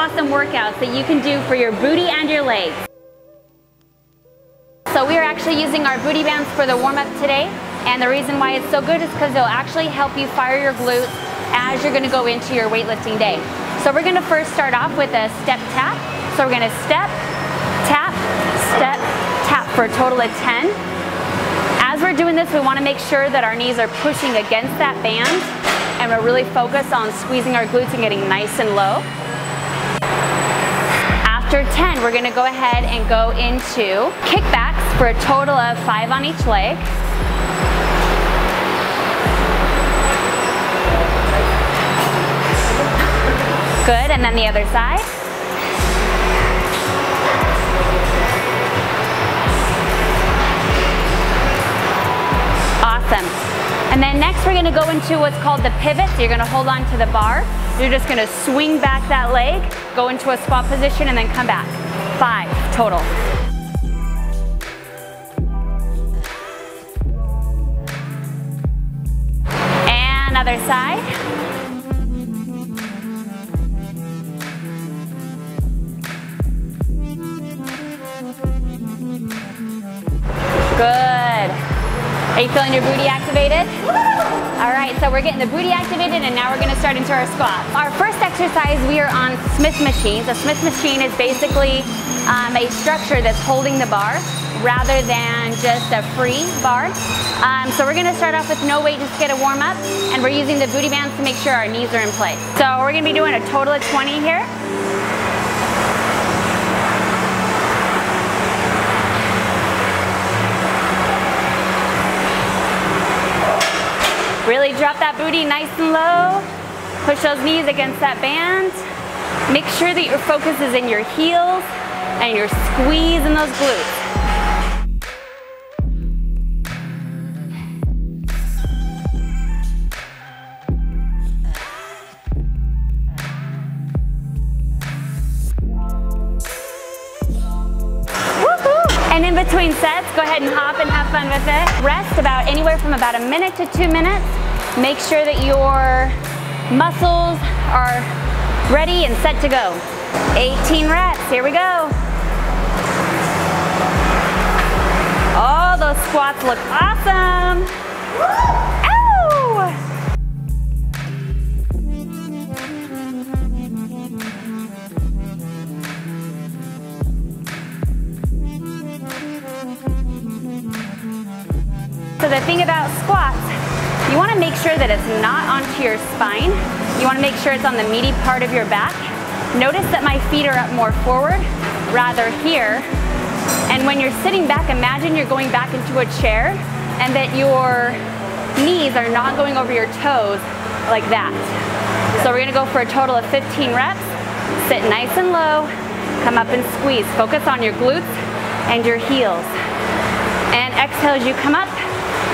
awesome workouts that you can do for your booty and your legs. So we are actually using our booty bands for the warm-up today, and the reason why it's so good is because it'll actually help you fire your glutes as you're gonna go into your weightlifting day. So we're gonna first start off with a step tap. So we're gonna step, tap, for a total of 10. As we're doing this, we wanna make sure that our knees are pushing against that band, and we're really focused on squeezing our glutes and getting nice and low. After 10, we're gonna go ahead and go into kickbacks for a total of 5 on each leg. Good, and then the other side. Awesome. And then next we're gonna go into what's called the pivot. So you're gonna hold on to the bar. You're just gonna swing back that leg, go into a squat position, and then come back. 5 total. And other side. Good. Are you feeling your booty activated? All right, so we're getting the booty activated, and now we're gonna start into our squat. Our first exercise, we are on Smith machines. A Smith machine is basically a structure that's holding the bar rather than just a free bar. So we're gonna start off with no weight just to get a warm up, and we're using the booty bands to make sure our knees are in place. So we're gonna be doing a total of 20 here. Really drop that booty nice and low. Push those knees against that band. Make sure that your focus is in your heels and you're squeezing those glutes. And in between sets, go ahead and hop and have fun with it. Rest about anywhere from about 1 minute to 2 minutes. Make sure that your muscles are ready and set to go. 18 reps, here we go. Oh, those squats look awesome. Ow! So the thing about squats, you want to make sure that it's not onto your spine. You want to make sure it's on the meaty part of your back. Notice that my feet are up more forward, rather here. And when you're sitting back, imagine you're going back into a chair and that your knees are not going over your toes like that. So we're going to go for a total of 15 reps. Sit nice and low, come up and squeeze. Focus on your glutes and your heels. And exhale as you come up.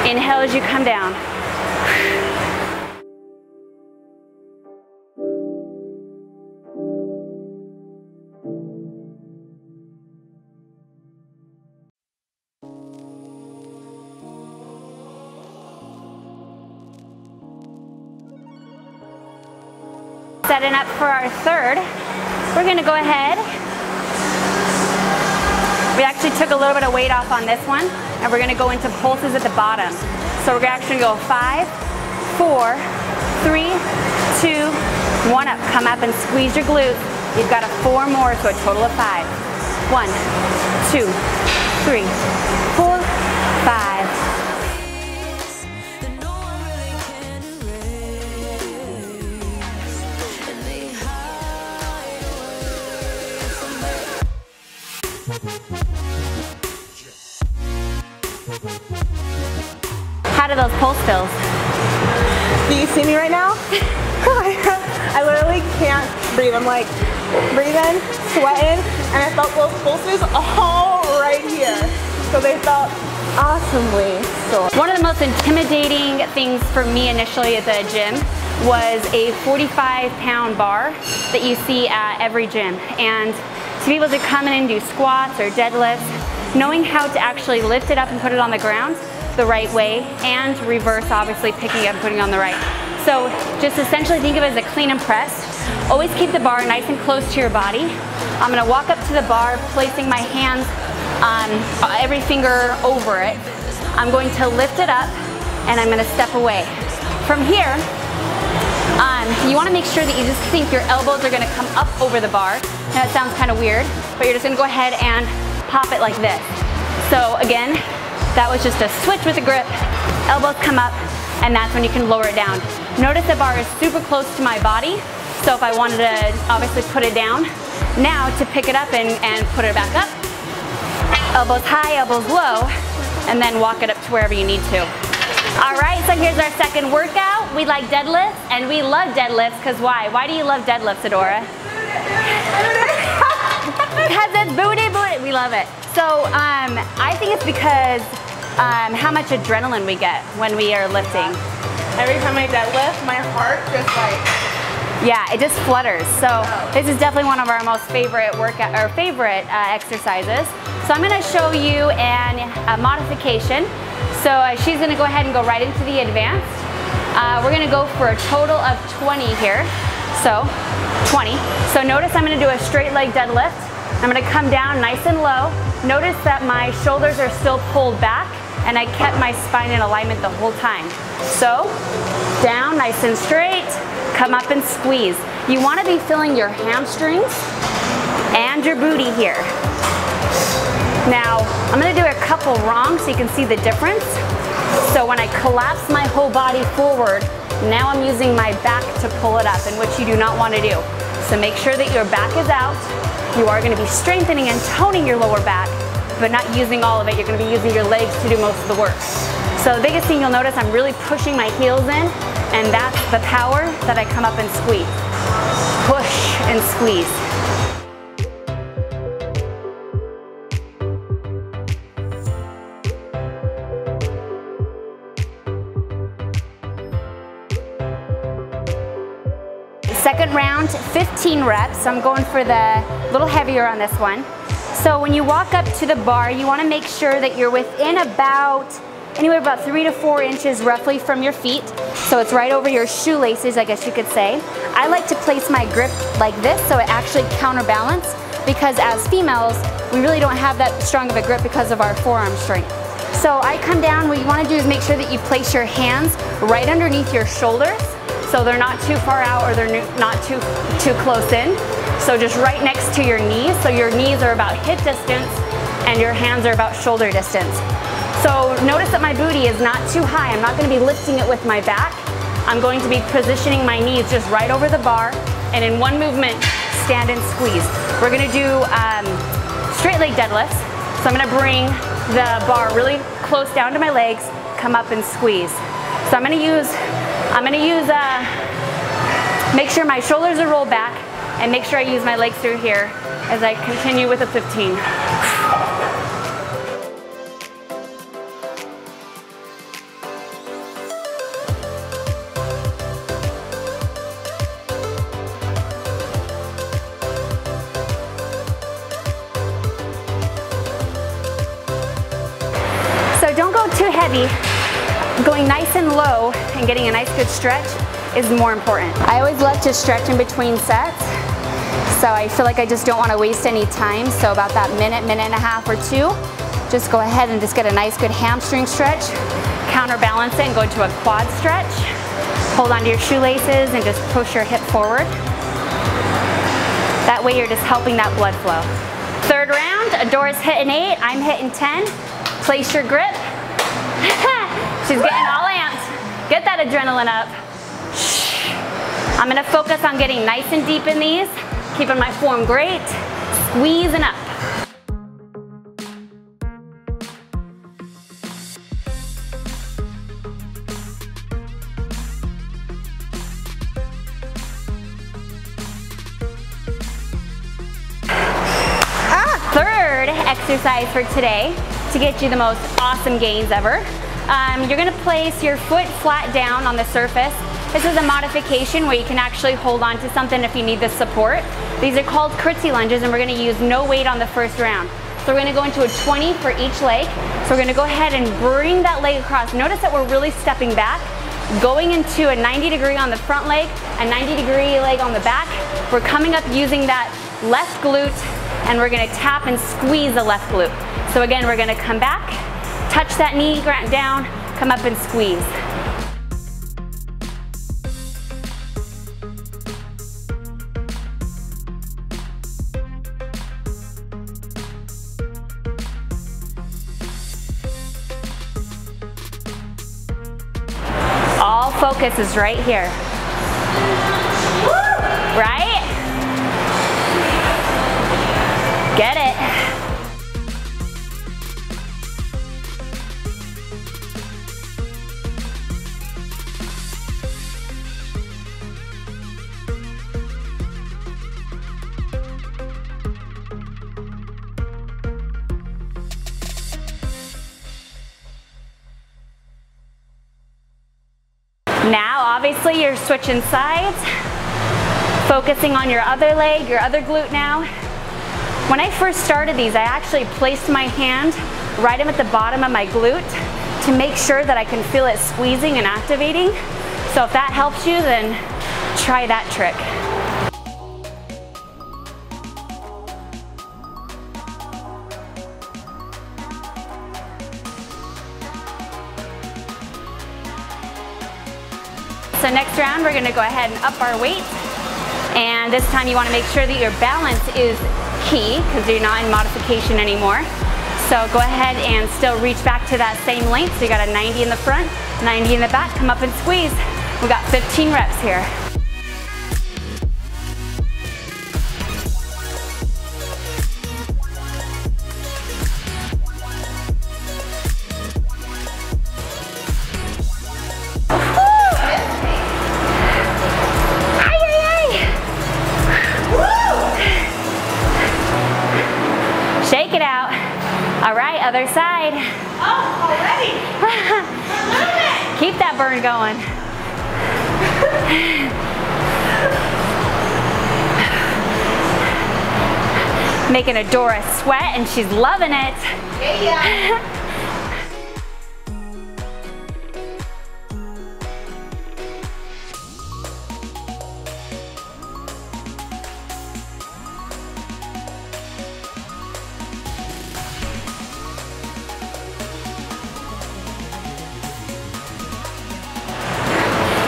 Inhale as you come down. Setting up for our third. We're gonna go ahead. We actually took a little bit of weight off on this one, and we're gonna go into pulses at the bottom. So we're gonna actually go 5, 4, 3, 2, 1 up. Come up and squeeze your glutes. You've got 4 more, so a total of 5. 1, 2, 3, 4, 5. How do those pulse feels? Do you see me right now? I literally can't breathe. I'm like breathing, sweating, and I felt those pulses all right here. So they felt awesomely sore. One of the most intimidating things for me initially at the gym was a 45-pound bar that you see at every gym. And to be able to come in and do squats or deadlifts, knowing how to actually lift it up and put it on the ground the right way, and reverse, obviously picking it up and putting it on the right. So just essentially think of it as a clean and press, Always keep the bar nice and close to your body. I'm gonna walk up to the bar, placing my hands on every finger over it. I'm going to lift it up and I'm gonna step away. From here, you wanna make sure that you just think your elbows are gonna come up over the bar. Now it sounds kind of weird, but you're just gonna go ahead and pop it like this. So again, that was just a switch with the grip, elbows come up, and that's when you can lower it down. Notice the bar is super close to my body, so if I wanted to obviously put it down, now to pick it up and put it back up, elbows high, elbows low, and then walk it up to wherever you need to. All right, so here's our second workout. We like deadlifts, and we love deadlifts, because why? Why do you love deadlifts, Adora? Because it's booty, booty. We love it. So I think it's because how much adrenaline we get when we are lifting. Every time I deadlift, my heart just like... Yeah, it just flutters. So this is definitely one of our most favorite exercises. So I'm going to show you a modification. So she's going to go ahead and go right into the advanced. We're going to go for a total of 20 here. So 20. So notice I'm going to do a straight leg deadlift. I'm going to come down nice and low. Notice that my shoulders are still pulled back and I kept my spine in alignment the whole time. So down nice and straight, come up and squeeze. You want to be feeling your hamstrings and your booty here. Now I'm going to do a couple wrong so you can see the difference. So when I collapse my whole body forward, now I'm using my back to pull it up, and which you do not want to do. So make sure that your back is out. You are going to be strengthening and toning your lower back, but not using all of it. You're going to be using your legs to do most of the work. So the biggest thing you'll notice, I'm really pushing my heels in, and that's the power that I come up and squeeze. Push and squeeze. Second round, 15 reps. I'm going for the little heavier on this one. So when you walk up to the bar, you want to make sure that you're within anywhere about 3 to 4 inches roughly from your feet. So it's right over your shoelaces, I guess you could say. I like to place my grip like this so it actually counterbalance, because as females, we really don't have that strong of a grip because of our forearm strength. So I come down, what you want to do is make sure that you place your hands right underneath your shoulders, so they're not too far out or they're not too close in. So just right next to your knees. So your knees are about hip distance and your hands are about shoulder distance. So notice that my booty is not too high. I'm not going to be lifting it with my back. I'm going to be positioning my knees just right over the bar, and in one movement, stand and squeeze. We're going to do straight leg deadlifts. So I'm going to bring the bar really close down to my legs, come up and squeeze. So I'm going to use, make sure my shoulders are rolled back, and make sure I use my legs through here as I continue with a 15. So don't go too heavy. Going nice and low and getting a nice good stretch is more important. I always love to stretch in between sets, so I feel like I just don't want to waste any time. So about that minute and a half or two, just go ahead and just get a nice good hamstring stretch, counterbalance it and go into a quad stretch. Hold onto your shoelaces and just push your hip forward. That way you're just helping that blood flow. Third round, Adora's hitting 8, I'm hitting 10. Place your grip. She's getting all amped. Get that adrenaline up. I'm gonna focus on getting nice and deep in these, keeping my form great, squeezing up. Third exercise for today to get you the most awesome gains ever. You're gonna place your foot flat down on the surface. This is a modification where you can actually hold on to something if you need the support. These are called Curtsy Lunges, and we're gonna use no weight on the first round. So we're gonna go into a 20 for each leg. So we're gonna go ahead and bring that leg across. Notice that we're really stepping back, going into a 90 degree on the front leg, a 90 degree leg on the back, we're coming up using that left glute, and we're gonna tap and squeeze the left glute. So again, we're gonna come back, touch that knee down, come up and squeeze. All focus is right here. Right? Get it. Now, obviously, you're switching sides, focusing on your other leg, your other glute now. When I first started these, I actually placed my hand right at the bottom of my glute to make sure that I can feel it squeezing and activating. So if that helps you, then try that trick. So next round, we're gonna go ahead and up our weight. And this time you wanna make sure that your balance is key because you're not in modification anymore. So go ahead and still reach back to that same length. So you got a 90 in the front, 90 in the back, come up and squeeze. We got 15 reps here. Shake it out. All right, other side. Oh, already? Keep that burn going. Making Adora sweat and she's loving it. Yeah.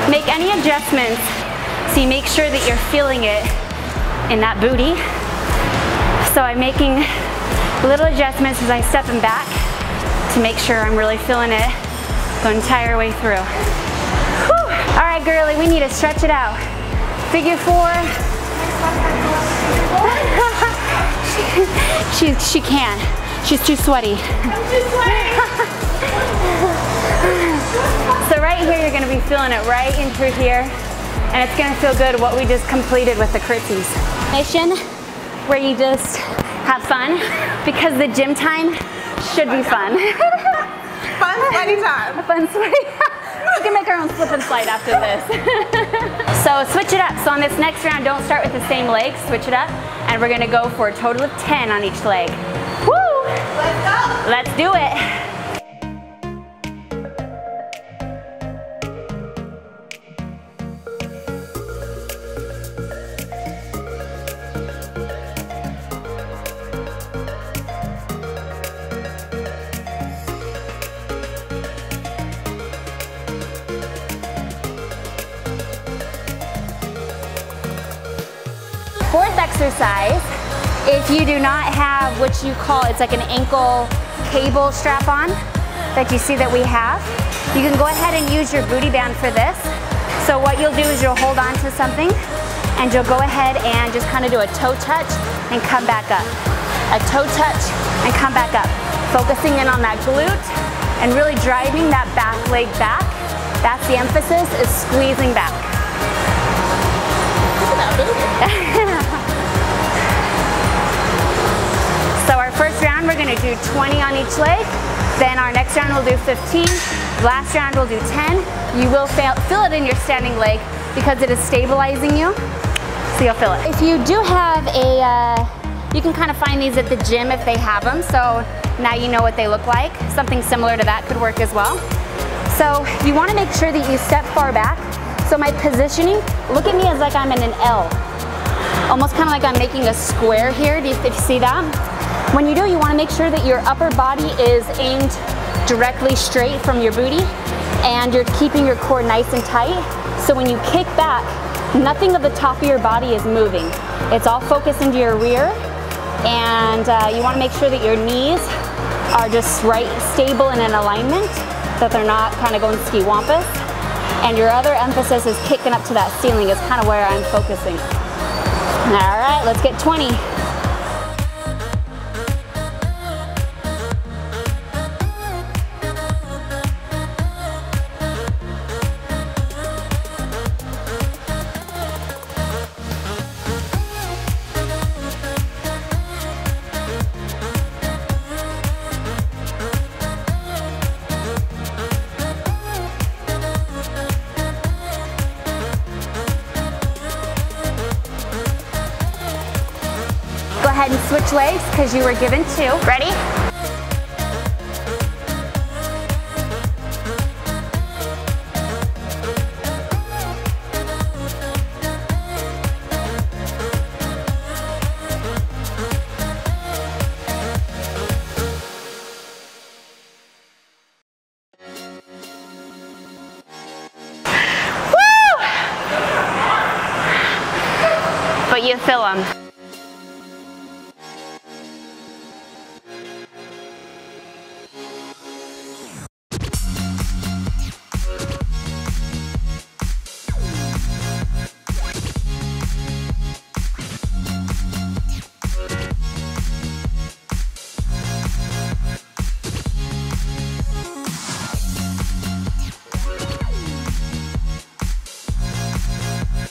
Make any adjustments so you make sure that you're feeling it in that booty. So I'm making little adjustments as I'm stepping back to make sure I'm really feeling it the entire way through. Whew. All right, girly, we need to stretch it out. Figure 4. She can't. She's too sweaty. I'm too sweaty. So right here, you're gonna be feeling it right in through here, and it's gonna feel good what we just completed with the curtsies. Mission where you just have fun, because the gym time should be fun. Fun, sweaty time. Fun, sweaty. We can make our own slip and slide after this. So switch it up. So on this next round, don't start with the same leg, switch it up, and we're gonna go for a total of 10 on each leg. Woo! Let's go. Let's do it. Fourth exercise, if you do not have what you call, it's like an ankle cable strap on that you see that we have, you can go ahead and use your booty band for this. So what you'll do is you'll hold on to something and you'll go ahead and just kind of do a toe touch and come back up. A toe touch and come back up. Focusing in on that glute and really driving that back leg back. That's the emphasis, is squeezing back. So our first round, we're gonna do 20 on each leg. Then our next round, we'll do 15. Last round, we'll do 10. You will feel it in your standing leg because it is stabilizing you, so you'll feel it. If you do have a, you can kind of find these at the gym if they have them, so now you know what they look like. Something similar to that could work as well. So you wanna make sure that you step far back. So my positioning, look at me as like I'm in an L. almost kind of like I'm making a square here. Do you see that? When you do, you want to make sure that your upper body is aimed directly straight from your booty and you're keeping your core nice and tight. So when you kick back, nothing of the top of your body is moving. It's all focused into your rear, and you want to make sure that your knees are just right, stable and in alignment, that they're not kind of going ski-wampus. And your other emphasis is kicking up to that ceiling is kind of where I'm focusing. All right, let's get 20. Go ahead and switch legs because you were given 2. Ready? Woo! But you feel them.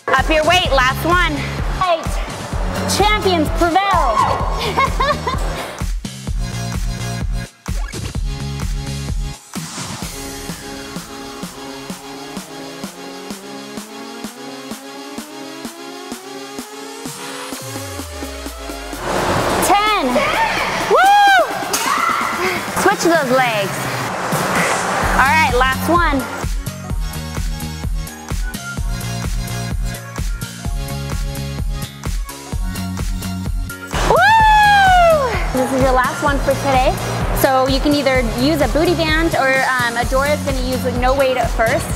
Up your weight, last one. 8. Champions prevail. Switch those legs. All right, last one. This is your last one for today. So you can either use a booty band or Adora is going to use no weight at first.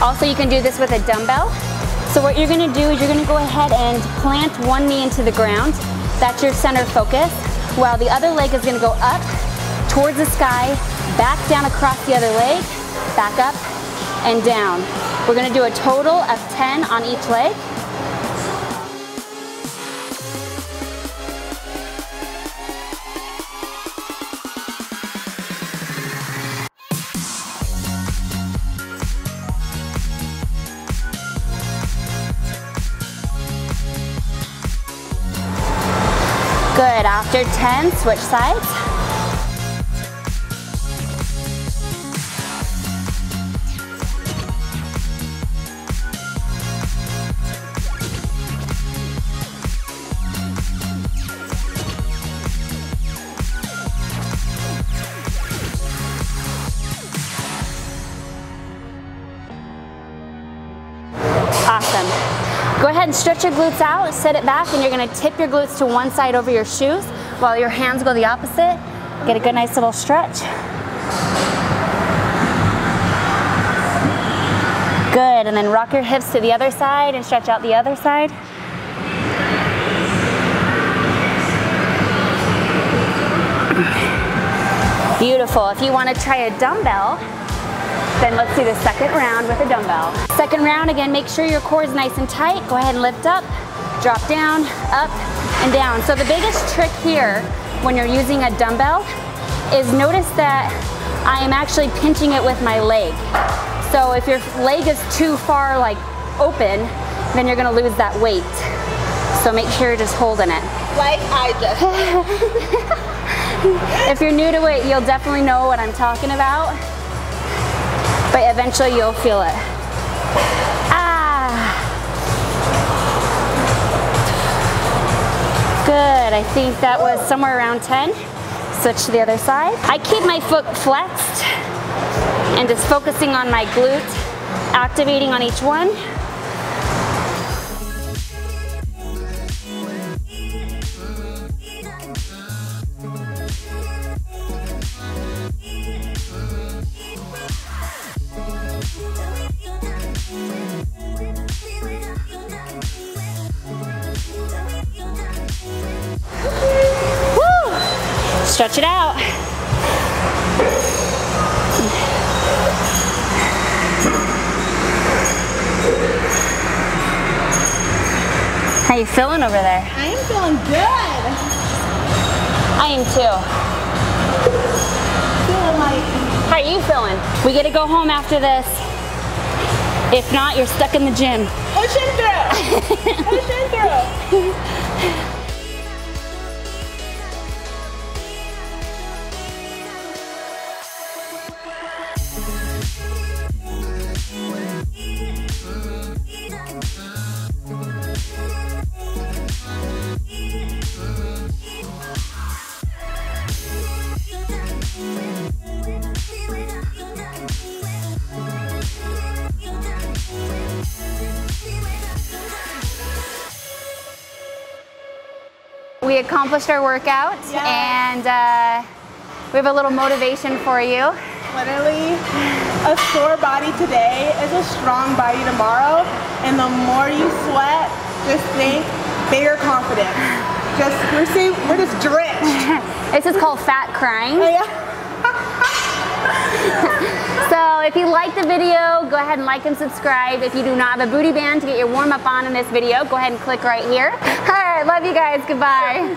Also, you can do this with a dumbbell. So what you're going to do is you're going to go ahead and plant one knee into the ground. That's your center focus. While the other leg is going to go up towards the sky, back down across the other leg, back up and down. We're going to do a total of 10 on each leg. Good, after 10, switch sides. Awesome. Go ahead and stretch your glutes out, set it back, and you're gonna tip your glutes to one side over your shoes while your hands go the opposite. Get a good nice little stretch. Good, and then rock your hips to the other side and stretch out the other side. Beautiful. If you want to try a dumbbell, then let's do the second round with a dumbbell. Second round, again, make sure your core is nice and tight. Go ahead and lift up, drop down, up, and down. So the biggest trick here when you're using a dumbbell is notice that I am actually pinching it with my leg. So if your leg is too far like open, then you're gonna lose that weight. So make sure you're just holding it. Like I just. If you're new to it, you'll definitely know what I'm talking about. But eventually you'll feel it. Ah. Good, I think that was somewhere around 10. Switch to the other side. I keep my foot flexed and just focusing on my glute, activating on each one. Stretch it out. How you feeling over there? I am feeling good. I am too. Feeling like... How are you feeling? We get to go home after this. If not, you're stuck in the gym. Pushing through. Pushing through. We accomplished our workout, and we have a little motivation for you. Literally, a sore body today is a strong body tomorrow, and the more you sweat, just think bigger confidence. We're just drenched. This is called fat crying. Oh, yeah. So if you like the video, go ahead and like and subscribe. If you do not have a booty band to get your warm up on in this video, go ahead and click right here. All right, love you guys. Goodbye.